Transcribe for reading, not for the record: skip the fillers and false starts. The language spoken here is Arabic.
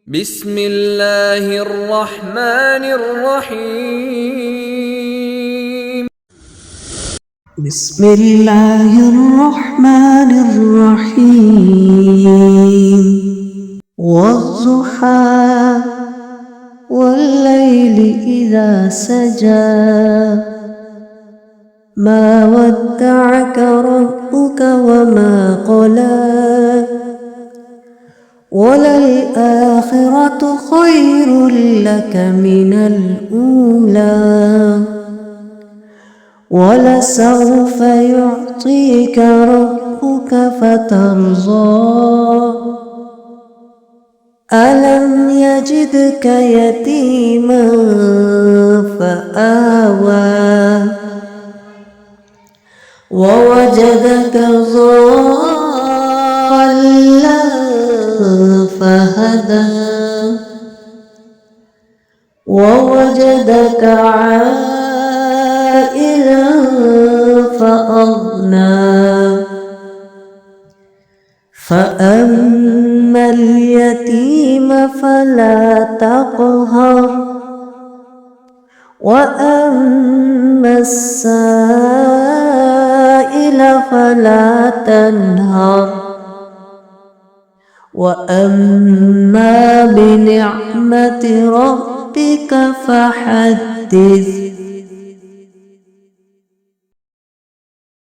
بسم الله الرحمن الرحيم. بسم الله الرحمن الرحيم. والضحى والليل إذا سجى ما ودعك ربك وما قلى وللآخرة خير لك من الأولى ولسوف يعطيك ربك فترضى ألم يجدك يتيما فآوى ووجدك ضالا فهدى ووجدك عائلا فأغنى فأما اليتيم فلا تقهر وأما السائل فلا تنهر وأما بنعمة ربك فحدث.